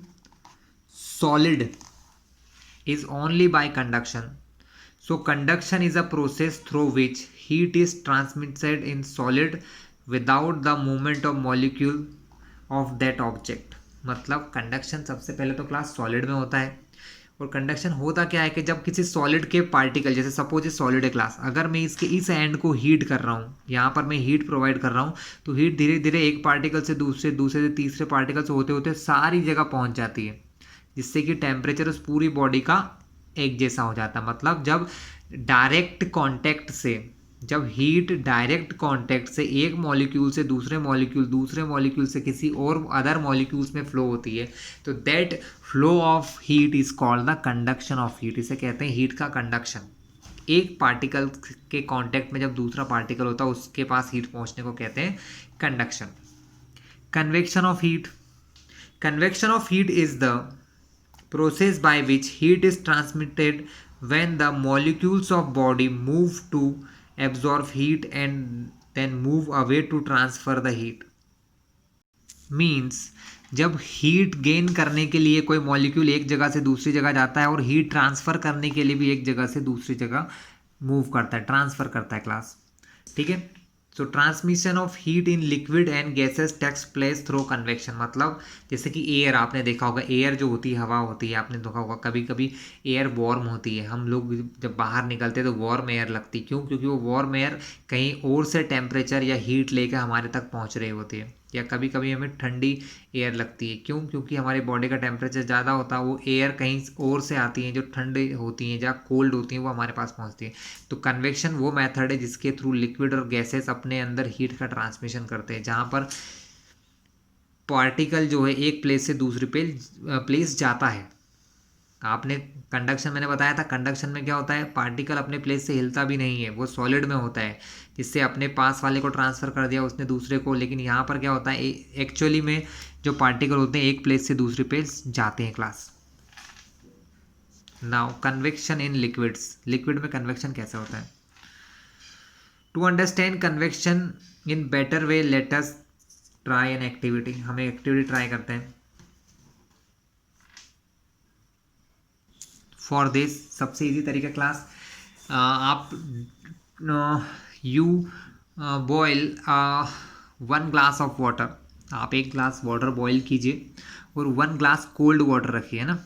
solid is only by conduction. So conduction is a process through which heat is transmitted in solid without the movement of molecule of that object. मतलब कंडक्शन सबसे पहले तो क्लास सॉलिड में होता है। और कंडक्शन होता क्या है कि जब किसी सॉलिड के पार्टिकल, जैसे सपोज ये सॉलिड है क्लास, अगर मैं इसके इस एंड को हीट कर रहा हूँ, यहाँ पर मैं हीट प्रोवाइड कर रहा हूँ, तो हीट धीरे धीरे एक पार्टिकल से दूसरे, दूसरे से तीसरे पार्टिकल से होते होते सारी जगह पहुँच जाती है, जिससे कि टेम्परेचर उस पूरी बॉडी का एक जैसा हो जाता है। मतलब जब डायरेक्ट कांटेक्ट से, जब हीट डायरेक्ट कांटेक्ट से एक मॉलिक्यूल से दूसरे मॉलिक्यूल, दूसरे मॉलिक्यूल से किसी और अदर मॉलिक्यूल्स में फ्लो होती है, तो that flow of heat is called the conduction of heat. इसे कहते हैं हीट का कंडक्शन। एक पार्टिकल के कांटेक्ट में जब दूसरा पार्टिकल होता है उसके पास हीट पहुंचने को कहते हैं conduction. Convection of heat. Convection of heat is the process by which heat is transmitted when the molecules of body move to absorb heat and then move away to transfer the heat. Means जब हीट गेन करने के लिए कोई मॉलिक्यूल एक जगह से दूसरी जगह जाता है और हीट ट्रांसफ़र करने के लिए भी एक जगह से दूसरी जगह मूव करता है, ट्रांसफ़र करता है क्लास। ठीक है। So transmission of heat in liquid and gases takes place through convection. मतलब जैसे कि एयर, आपने देखा होगा, एयर जो होती है, हवा होती है, आपने देखा होगा कभी कभी एयर वार्म होती है, हम लोग जब बाहर निकलते हैं तो वार्म एयर लगती है। क्यों? क्योंकि वो वार्म एयर कहीं और से टेम्परेचर या हीट लेकर हमारे तक पहुंच रही होती है। या कभी कभी हमें ठंडी एयर लगती है। क्यों? क्योंकि हमारी बॉडी का टेम्परेचर ज़्यादा होता है, वो एयर कहीं और से आती है जो ठंडी होती हैं, जहाँ कोल्ड होती हैं, वो हमारे पास पहुंचती है। तो कन्वेक्शन वो मेथड है जिसके थ्रू लिक्विड और गैसेस अपने अंदर हीट का ट्रांसमिशन करते हैं, जहाँ पर पार्टिकल जो है एक प्लेस से दूसरी प्लेस जाता है। आपने कंडक्शन, मैंने बताया था, कंडक्शन में क्या होता है, पार्टिकल अपने प्लेस से हिलता भी नहीं है, वो सॉलिड में होता है, जिससे अपने पास वाले को ट्रांसफ़र कर दिया उसने दूसरे को। लेकिन यहाँ पर क्या होता है, एक्चुअली में जो पार्टिकल होते हैं एक प्लेस से दूसरी प्लेस जाते हैं class. Now convection in liquids. Liquid में कन्वेक्शन कैसे होता है? To understand convection in better way let us try an activity. हम एक एक्टिविटी ट्राई करते हैं। फॉर दिस सबसे इजी तरीका क्लास, आप you boil 1 glass of water, आप 1 ग्लास वाटर बॉयल कीजिए और 1 ग्लास कोल्ड वाटर रखिए, है ना।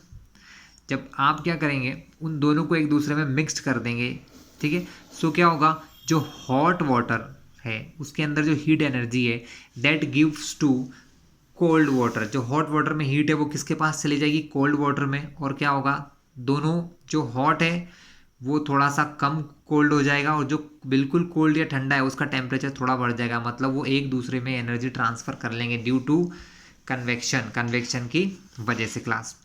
जब आप क्या करेंगे, उन दोनों को एक दूसरे में मिक्स कर देंगे, ठीक है। सो क्या होगा, जो हॉट वाटर है उसके अंदर जो हीट एनर्जी है that gives to cold water, जो हॉट वाटर में हीट है वो किसके पास चली जाएगी, कोल्ड वाटर में। और क्या होगा, दोनों, जो हॉट है वो थोड़ा सा कम कोल्ड हो जाएगा और जो बिल्कुल कोल्ड या ठंडा है उसका टेम्परेचर थोड़ा बढ़ जाएगा, मतलब वो एक दूसरे में एनर्जी ट्रांसफ़र कर लेंगे ड्यू टू कन्वेक्शन की वजह से class.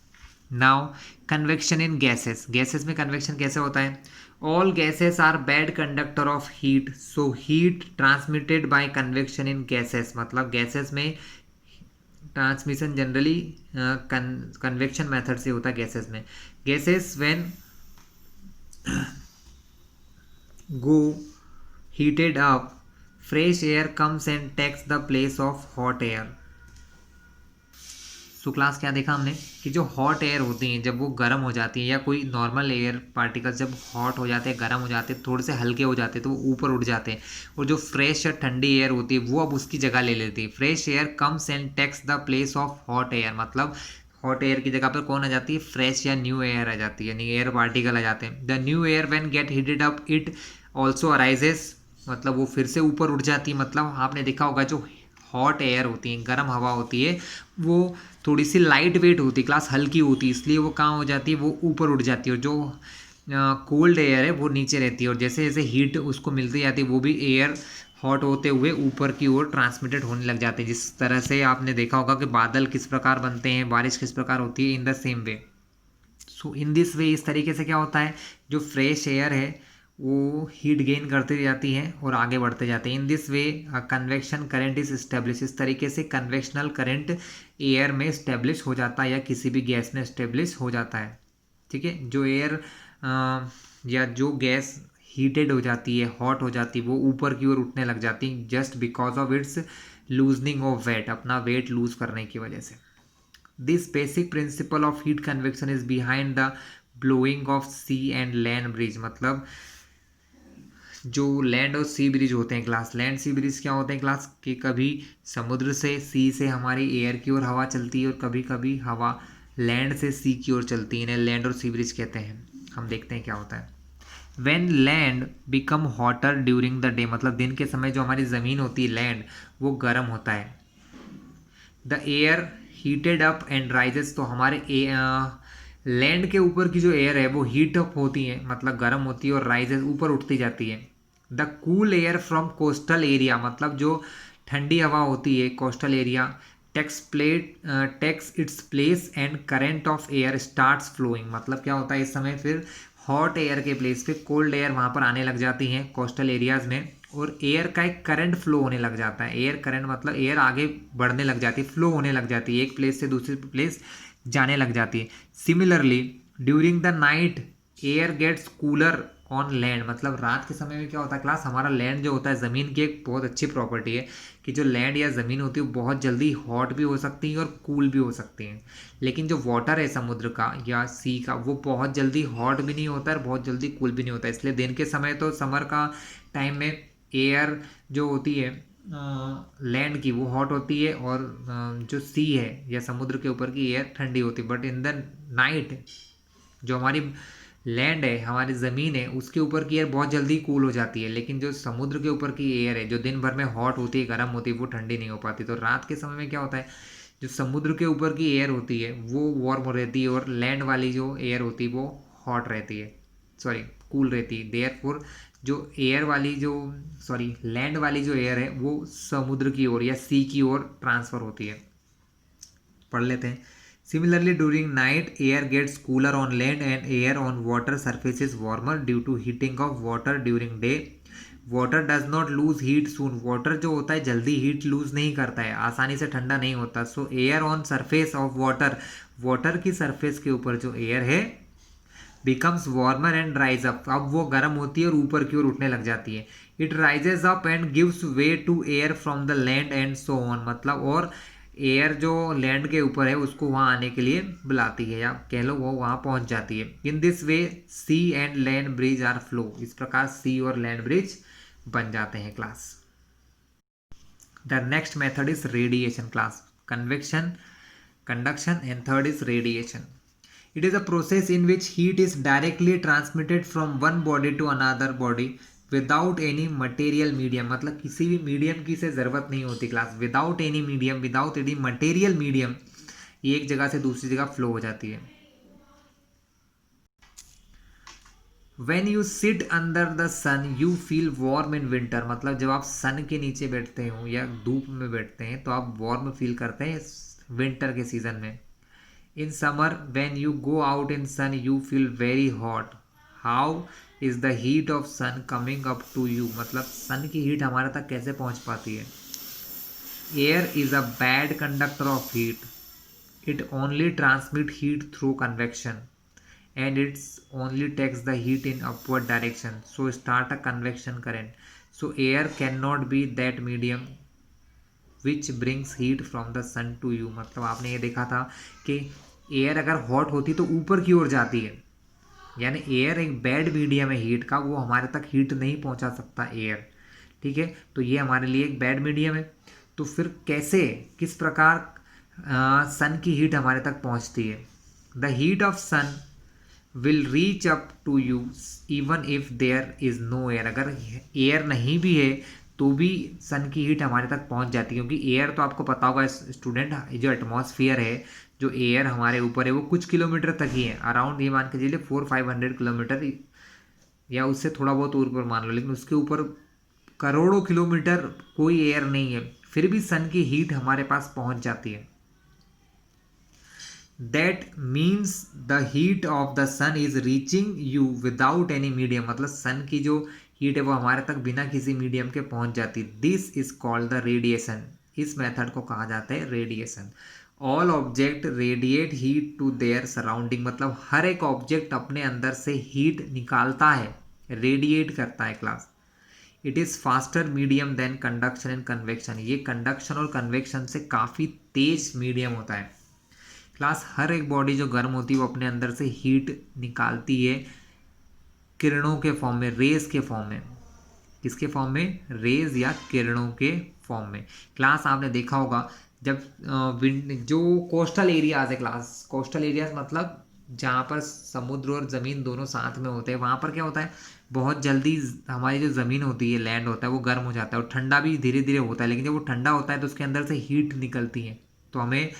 Now convection in gases, gases में कन्वेक्शन कैसे होता है, all gases are bad conductor of heat, so heat transmitted by convection in gases, मतलब गैसेस में ट्रांसमिशन जनरली कन्वेक्शन मेथड से होता है गैसेस में। Gases when go heated up, fresh air comes and takes the place of hot air। So class क्या देखा हमने कि जो हॉट एयर होती हैं जब वो गर्म हो जाती है, या कोई नॉर्मल एयर पार्टिकल्स जब हॉट हो जाते हैं, गर्म हो जाते हैं, थोड़े से हल्के हो जाते हैं तो वो ऊपर उठ जाते हैं, और जो फ्रेश या ठंडी एयर होती है वो अब उसकी जगह ले लेती है। Fresh air comes and takes the place of hot air, मतलब हॉट एयर की जगह पर कौन आ जाती है, फ्रेश या न्यू एयर आ जाती है, यानी एयर पार्टिकल आ जाते हैं। The new air when gate heated up it also arises, मतलब वो फिर से ऊपर उठ जाती है। मतलब आपने देखा होगा जो हॉट एयर होती है, गर्म हवा होती है, वो थोड़ी सी लाइट वेट होती है क्लास, हल्की होती है, इसलिए वो कहाँ हो जाती है, वो ऊपर उठ जाती है, और जो कोल्ड एयर है वो नीचे रहती है। और जैसे जैसे हीट उसको मिलती जाती है वो भी एयर हॉट होते हुए ऊपर की ओर ट्रांसमिटेड होने लग जाते हैं। जिस तरह से आपने देखा होगा कि बादल किस प्रकार बनते हैं, बारिश किस प्रकार होती है, in the same way. So in this वे, इस तरीके से क्या होता है, जो फ्रेश एयर है वो हीट गेन करते जाती है और आगे बढ़ते जाते हैं। इन this way convection current is establish, इस तरीके से कन्वेक्शनल करंट एयर में स्टेब्लिश हो जाता है या किसी भी गैस में स्टेब्लिश हो जाता है, ठीक है। जो एयर या जो गैस हीटेड हो जाती है, हॉट हो जाती है, वो ऊपर की ओर उठने लग जाती है just because of its loosening of weight, अपना वेट लूज करने की वजह से। This basic principle of heat convection is behind the blowing of sea and land breeze, मतलब जो लैंड और सी ब्रिज होते हैं क्लास, लैंड सी ब्रिज क्या होते हैं क्लास, कि कभी समुद्र से सी से हमारी एयर की ओर हवा चलती है और कभी कभी हवा लैंड से सी की ओर चलती है, इन्हें लैंड और सी ब्रिज कहते हैं। हम देखते हैं क्या होता है। When land become hotter during the day, मतलब दिन के समय जो हमारी ज़मीन होती है लैंड, वो गर्म होता है। The air heated up and rises, तो हमारे लैंड के ऊपर की जो एयर है वो हीट अप होती है, मतलब गर्म होती है, और राइजेस ऊपर उठती जाती है। The cool air from coastal area, मतलब जो ठंडी हवा होती है coastal area, takes its place and current of air starts flowing, मतलब क्या होता है इस समय फिर हॉट एयर के प्लेस पे कोल्ड एयर वहाँ पर आने लग जाती हैं कोस्टल एरियाज़ में, और एयर का एक करंट फ्लो होने लग जाता है। एयर करंट मतलब एयर आगे बढ़ने लग जाती है, फ्लो होने लग जाती है, एक प्लेस से दूसरी प्लेस जाने लग जाती है। Similarly during the night air gets cooler on land, मतलब रात के समय में क्या होता है क्लास, हमारा लैंड जो होता है ज़मीन की एक बहुत अच्छी प्रॉपर्टी है कि जो लैंड या ज़मीन होती है वो बहुत जल्दी हॉट भी हो सकती है और कूल भी हो सकती हैं। लेकिन जो वाटर है समुद्र का या सी का, वो बहुत जल्दी हॉट भी नहीं होता है और बहुत जल्दी कूल भी नहीं होता है। इसलिए दिन के समय तो समर का टाइम में एयर जो होती है लैंड की वो हॉट होती है, और जो सी है या समुद्र के ऊपर की एयर ठंडी होती है। बट इन द नाइट जो हमारी लैंड है, हमारी ज़मीन है, उसके ऊपर की एयर बहुत जल्दी कूल हो जाती है, लेकिन जो समुद्र के ऊपर की एयर है जो दिन भर में हॉट होती है, गर्म होती है, वो ठंडी नहीं हो पाती। तो रात के समय में क्या होता है, जो समुद्र के ऊपर की एयर होती है वो वार्म रहती है और लैंड वाली जो एयर होती है वो हॉट रहती है, सॉरी कूल रहती है। देयरफॉर जो एयर वाली जो लैंड वाली जो एयर है वो समुद्र की ओर या सी की ओर ट्रांसफ़र होती है। पढ़ लेते हैं। Similarly, during night, air gets cooler on land and air on water surface is warmer due to heating of water during day. Water does not lose heat soon. Water जो होता है जल्दी heat lose नहीं करता है, आसानी से ठंडा नहीं होता। So air on surface of water, water की surface के ऊपर जो air है becomes warmer and rise up. अब वो गर्म होती है और ऊपर की ओर उठने लग जाती है। It rises up and gives way to air from the land and so on. मतलब और एयर जो लैंड के ऊपर है उसको वहाँ आने के लिए बुलाती है, या कह लो वो वहाँ पहुँच जाती है। In this way sea and land breeze are flow, इस प्रकार सी और लैंड ब्रिज बन जाते हैं class. The next method is radiation class, convection, conduction, and third is radiation. It is a process in which heat is directly transmitted from one body to another body without any material medium, मतलब किसी भी मीडियम की से ज़रूरत नहीं होती class, without any medium, without any material medium ये एक जगह से दूसरी जगह फ्लो हो जाती है। When you sit under the sun you feel warm in winter, मतलब जब आप सन के नीचे बैठते हो या धूप में बैठते हैं तो आप वार्म फील करते हैं विंटर के सीज़न में। In summer when you go out in sun you feel very hot, how is the heat of sun coming up to you, मतलब सन की हीट हमारे तक कैसे पहुंच पाती है। Air is a bad conductor of heat, it only transmit heat through convection and it's only takes the heat in upward direction, so start a convection current, so air cannot be that medium which brings heat from the sun to you, मतलब आपने ये देखा था कि एयर अगर हॉट होती तो ऊपर की ओर जाती है, यानी एयर एक बैड मीडियम है हीट का, वो हमारे तक हीट नहीं पहुंचा सकता एयर, ठीक है। तो ये हमारे लिए एक बैड मीडियम है। तो फिर कैसे, किस प्रकार सन की हीट हमारे तक पहुंचती है। The heat of sun will reach up to you even if there is no air, अगर एयर नहीं भी है तो भी सन की हीट हमारे तक पहुंच जाती है, क्योंकि एयर तो आपको पता होगा स्टूडेंट, जो एटमॉस्फेयर है, जो एयर हमारे ऊपर है वो कुछ किलोमीटर तक ही है, अराउंड ये मान के चलिए 400-500 किलोमीटर या उससे थोड़ा बहुत ऊपर मान लो, लेकिन उसके ऊपर करोड़ों किलोमीटर कोई एयर नहीं है, फिर भी सन की हीट हमारे पास पहुंच जाती है। That means the heat of the sun is reaching you without any medium, मतलब सन की जो हीट है वो हमारे तक बिना किसी मीडियम के पहुंच जाती है। This is called the radiation, इस मेथड को कहा जाता है radiation. All object radiate heat to their surrounding, मतलब हर एक ऑब्जेक्ट अपने अंदर से हीट निकालता है, रेडिएट करता है class. It is faster medium than conduction and convection, ये कंडक्शन और कन्वेक्शन से काफ़ी तेज मीडियम होता है क्लास। हर एक बॉडी जो गर्म होती है वो अपने अंदर से हीट निकालती है किरणों के फॉर्म में, रेज के फॉर्म में। किसके फॉर्म में, रेज या किरणों के फॉर्म में। क्लास आपने देखा होगा जब जो कोस्टल एरियाज है क्लास, कोस्टल एरियाज मतलब जहाँ पर समुद्र और ज़मीन दोनों साथ में होते हैं, वहाँ पर क्या होता है, बहुत जल्दी हमारी जो ज़मीन होती है, लैंड होता है, वो गर्म हो जाता है और ठंडा भी धीरे धीरे होता है, लेकिन जब वो ठंडा होता है तो उसके अंदर से हीट निकलती है। तो हमें,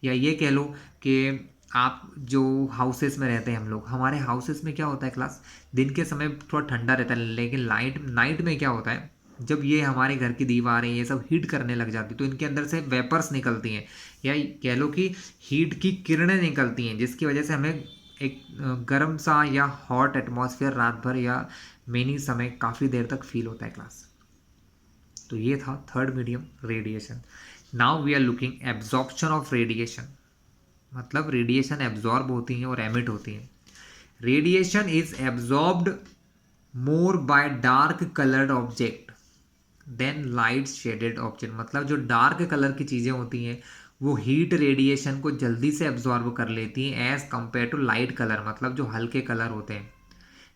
या ये कह लो कि आप जो हाउसेस में रहते हैं हम लोग, हमारे हाउसेस में क्या होता है क्लास, दिन के समय थोड़ा ठंडा रहता है, लेकिन नाइट में क्या होता है, जब ये हमारे घर की दीवारें ये सब हीट करने लग जाती तो इनके अंदर से वेपर्स निकलती हैं, या कह लो कि हीट की किरणें निकलती हैं, जिसकी वजह से हमें एक गर्म सा या हॉट एटमॉस्फेयर रात भर या मेनी समय काफ़ी देर तक फील होता है क्लास। तो ये था third medium, radiation. Now we are looking absorption of radiation, मतलब रेडिएशन एब्जॉर्ब होती हैं और एमिट होती हैं। Radiation is absorbed more by dark coloured object than light shaded object, मतलब जो डार्क कलर की चीज़ें होती हैं वो हीट रेडिएशन को जल्दी से एब्जॉर्ब कर लेती हैं as compare to light colour, मतलब जो हल्के कलर होते हैं।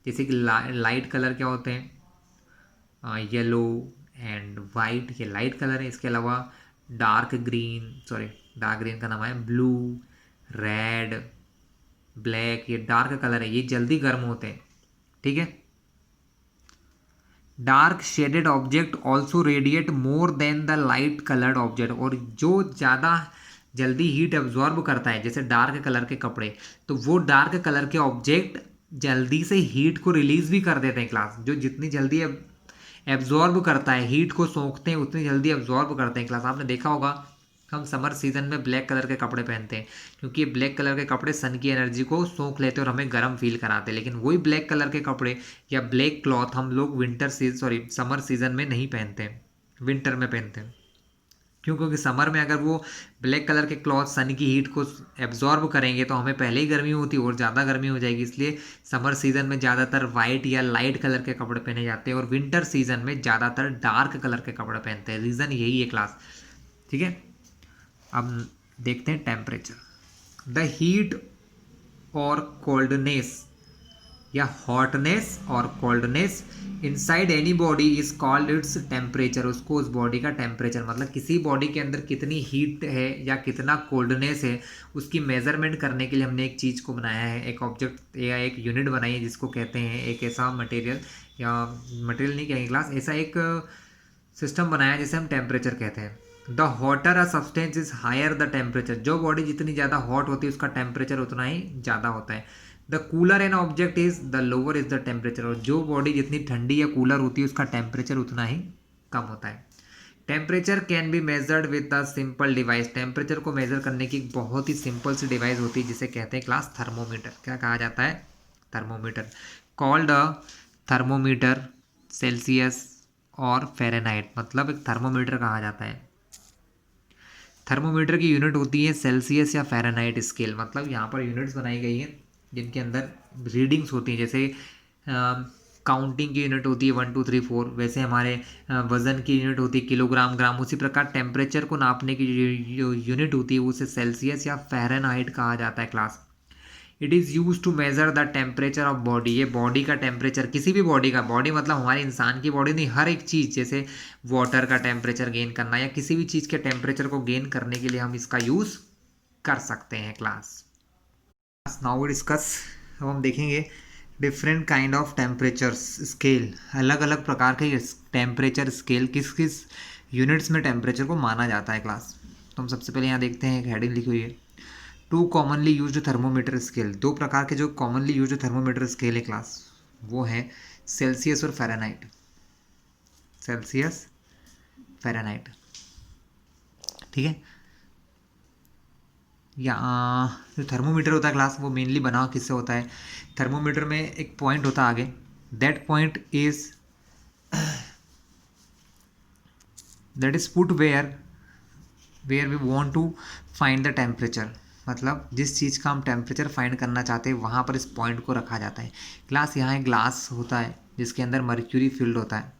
जैसे कि लाइट कलर क्या होते हैं, येलो एंड वाइट, ये लाइट कलर है। इसके अलावा डार्क ग्रीन का नाम है ब्लू, रेड, ब्लैक, ये डार्क कलर है, ये जल्दी गर्म होते हैं, ठीक है। Dark shaded object also radiate more than the light coloured object, और जो ज़्यादा जल्दी हीट एब्जॉर्ब करता है, जैसे डार्क कलर के कपड़े, तो वो डार्क कलर के ऑब्जेक्ट जल्दी से हीट को रिलीज भी कर देते हैं क्लास। जो जितनी जल्दी एब्जॉर्ब करता है, हीट को सोखते हैं, उतनी जल्दी एब्जॉर्ब करते हैं क्लास। आपने देखा होगा हम समर सीजन में ब्लैक कलर के कपड़े पहनते हैं, क्योंकि ब्लैक कलर के कपड़े सन की एनर्जी को सोख लेते हैं और हमें गर्म फील कराते हैं। लेकिन वही ब्लैक कलर के कपड़े या ब्लैक क्लॉथ हम लोग समर सीजन में नहीं पहनते हैं, विंटर में पहनते हैं। क्यों, क्योंकि समर में अगर वो ब्लैक कलर के क्लॉथ सन की हीट को एब्जॉर्ब करेंगे तो हमें पहले ही गर्मी होती है और ज़्यादा गर्मी हो जाएगी। इसलिए समर सीजन में ज़्यादातर वाइट या लाइट कलर के कपड़े पहने जाते हैं और विंटर सीजन में ज़्यादातर डार्क कलर के कपड़े पहनते हैं। रीज़न यही है क्लास, ठीक है। अब देखते हैं टेम्परेचर। द हीट और कोल्डनेस या हॉटनेस और coldness inside any body is called its temperature. उसको उस बॉडी का टेम्परेचर, मतलब किसी बॉडी के अंदर कितनी हीट है या कितना कोल्डनेस है, उसकी मेजरमेंट करने के लिए हमने एक चीज़ को बनाया है, एक ऑब्जेक्ट या एक यूनिट बनाई है जिसको कहते हैं, एक ऐसा मटेरियल या मटेरियल नहीं कहेंगे क्लास, ऐसा एक सिस्टम बनाया है जिसे हम टेम्परेचर कहते हैं। The hotter a substance is higher the temperature. जो बॉडी जितनी ज़्यादा हॉट होती है उसका टेम्परेचर उतना ही ज़्यादा होता है। The cooler an object is the lower is the temperature. और जो बॉडी जितनी ठंडी या कूलर होती है उसका टेम्परेचर उतना ही कम होता है। Temperature can be measured with the simple device. Temperature को मेजर करने की एक बहुत ही सिंपल सी डिवाइस होती है जिसे कहते हैं क्लास थर्मोमीटर। क्या कहा जाता है? Thermometer. Called a thermometer Celsius और फ़ारेनहाइट, मतलब एक थर्मोमीटर कहा जाता है। थर्मोमीटर की यूनिट होती है सेल्सियस या फ़ारेनहाइट स्केल। मतलब यहाँ पर यूनिट्स बनाई गई हैं जिनके अंदर रीडिंग्स होती हैं। जैसे काउंटिंग की यूनिट होती है 1 2 3 4, वैसे हमारे वज़न की यूनिट होती है किलोग्राम, ग्राम। उसी प्रकार टेम्परेचर को नापने की जो यूनिट होती है उसे सेल्सियस या फ़ारेनहाइट कहा जाता है class. It is use to measure the temperature of body. ये बॉडी का टेम्परेचर, किसी भी बॉडी का, बॉडी मतलब हमारे इंसान की बॉडी नहीं, हर एक चीज़, जैसे वाटर का टेम्परेचर गेन करना या किसी भी चीज़ के टेम्परेचर को गेन करने के लिए हम इसका यूज़ कर सकते हैं क्लास। Now we discuss. अब हम देखेंगे different kind of temperatures scale. अलग अलग प्रकार के टेम्परेचर स्केल किस किस यूनिट्स में टेम्परेचर को माना जाता है क्लास। तो हम सबसे पहले यहाँ देखते हैं, एक हेडिंग लिखी हुई है, two commonly used thermometer scale. दो प्रकार के जो कॉमनली यूज्ड थर्मोमीटर स्केल है क्लास, वो है सेल्सियस और फ़ारेनहाइट। सेल्सियस, फ़ारेनहाइट, ठीक है। या जो थर्मोमीटर होता है क्लास, वो मेनली बना किससे होता है? थर्मोमीटर में एक पॉइंट होता है आगे, that point is put where we want to find the temperature. मतलब जिस चीज़ का हम टेम्परेचर फाइंड करना चाहते हैं वहाँ पर इस पॉइंट को रखा जाता है क्लास। यहाँ एक ग्लास होता है जिसके अंदर मर्क्यूरी फील्ड होता है।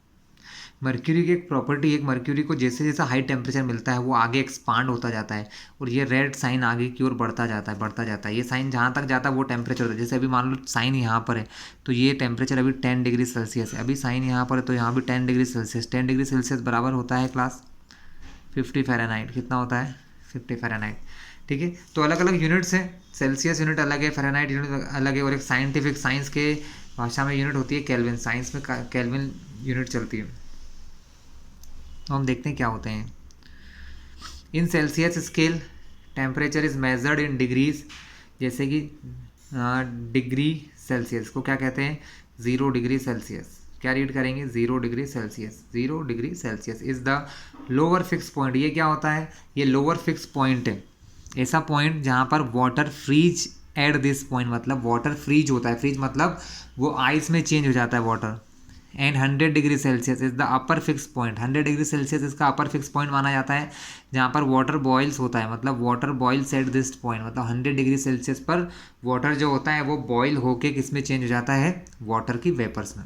मर्क्यूरी की एक प्रॉपर्टी, एक मर्क्यूरी को जैसे जैसा हाई टेम्परेचर मिलता है वो आगे एक्सपांड होता जाता है और ये रेड साइन आगे की ओर बढ़ता जाता है, बढ़ता जाता है। ये साइन जहाँ तक जाता है वो टेम्परेचर होता है। जैसे अभी मान लो साइन यहाँ पर है तो ये टेम्परेचर अभी 10 डिग्री सेल्सियस है। अभी साइन यहाँ पर है तो यहाँ भी 10 डिग्री सेल्सियस। 10 डिग्री सेल्सियस बराबर होता है क्लास 50 फ़ारेनहाइट। कितना होता है? 50 फ़ारेनहाइट, ठीक है। तो अलग अलग यूनिट्स हैं, सेल्सियस यूनिट अलग है, फ़ारेनहाइट यूनिट अलग है, और एक साइंटिफिक साइंस के भाषा में यूनिट होती है केल्विन। साइंस में केल्विन यूनिट चलती है। तो हम देखते हैं क्या होते हैं। इन Celsius scale temperature is measured in degrees, जैसे कि डिग्री सेल्सियस को क्या कहते हैं? 0 डिग्री सेल्सियस। क्या रीड करेंगे? 0 degree Celsius. 0 degree Celsius is the lower fix point. ये क्या होता है? ये लोअर फिक्स पॉइंट है, ऐसा पॉइंट जहाँ पर water freeze at this point. मतलब वाटर फ्रीज होता है, फ्रीज मतलब वो आइस में चेंज हो जाता है water. And 100 degree Celsius is the upper fix point. 100 degree Celsius इसका अपर फिक्स पॉइंट माना जाता है जहाँ पर वाटर बॉइल्स होता है। मतलब water boils at this point, मतलब 100 डिग्री सेल्सियस पर वाटर जो होता है वो बॉयल होके किस में चेंज हो जाता है? वाटर की वेपर्स में।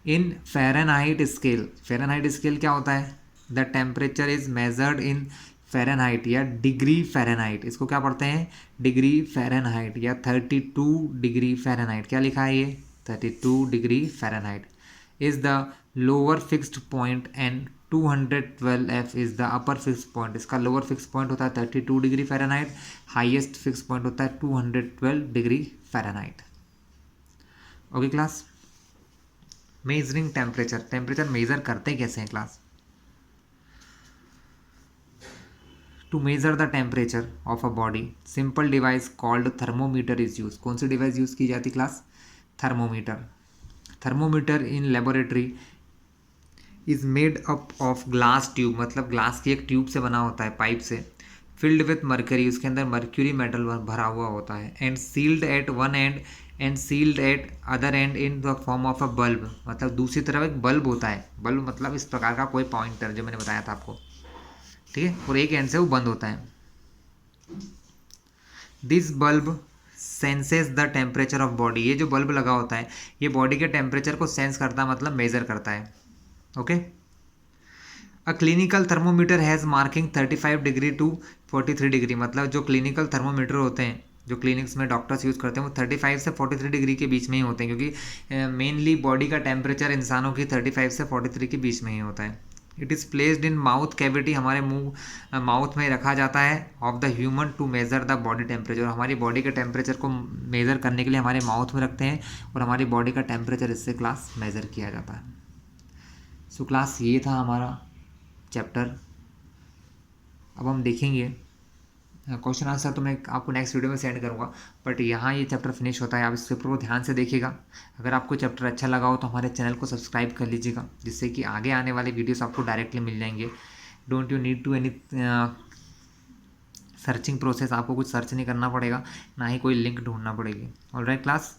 इन फ़ारेनहाइट स्केल, फ़ारेनहाइट स्केल क्या होता है? The temperature is measured in Fahrenheit या डिग्री फ़ारेनहाइट। इसको क्या पढ़ते हैं? डिग्री फ़ारेनहाइट या 32 डिग्री फ़ारेनहाइट। क्या लिखा है ये? 32 degree Fahrenheit is the lower fixed point and 212 is the upper fix point. इसका लोअर फिक्स पॉइंट होता है 32 degree Fahrenheit, highest fix point होता है 212 degree Fahrenheit. Okay class. Measuring temperature, temperature measure करते कैसे हैं class? To measure the temperature of a body simple device called thermometer is use. कौन सी डिवाइस यूज की जाती class? Thermometer. Thermometer in laboratory is made up of glass tube. मतलब ग्लास की एक ट्यूब से बना होता है, पाइप से, फिल्ड विथ मर्करी, उसके अंदर मर्क्यूरी मेटल भरा हुआ होता है, and sealed at one end and sealed at other end in the form of a bulb. मतलब दूसरी तरफ एक बल्ब होता है। बल्ब मतलब इस प्रकार का कोई पॉइंटर जो मैंने बताया था आपको, ठीक है, और एक एंड से वो बंद होता है। This bulb senses the temperature of body. ये जो बल्ब लगा होता है ये बॉडी के टेम्परेचर को सेंस करता है, मतलब मेजर करता है। Okay. A clinical thermometer has marking 35 degree to 43 degree, मतलब जो क्लिनिकल थर्मोमीटर होते हैं जो क्लिनिक्स में डॉक्टर्स यूज़ करते हैं वो 35 से 43 डिग्री के बीच में ही होते हैं, क्योंकि मेनली बॉडी का टेम्परेचर इंसानों की 35 से 43 के बीच में ही होता है। It is placed in mouth cavity, हमारे मुंह माउथ में रखा जाता है, of the human to measure the body temperature, हमारी बॉडी के टेम्परेचर को मेज़र करने के लिए हमारे माउथ में रखते हैं और हमारी बॉडी का टेम्परेचर इससे क्लास मेज़र किया जाता है। सो क्लास ये था हमारा चैप्टर। अब हम देखेंगे क्वेश्चन आंसर, तो मैं आपको नेक्स्ट वीडियो में सेंड करूँगा, बट यहाँ ये चैप्टर फिनिश होता है। आप इस पेपर को ध्यान से देखिएगा। अगर आपको चैप्टर अच्छा लगा हो तो हमारे चैनल को सब्सक्राइब कर लीजिएगा, जिससे कि आगे आने वाले वीडियोस आपको डायरेक्टली मिल जाएंगे। Don't you need to any searching process, आपको कुछ सर्च नहीं करना पड़ेगा, ना ही कोई लिंक ढूंढना पड़ेगी। Alright class.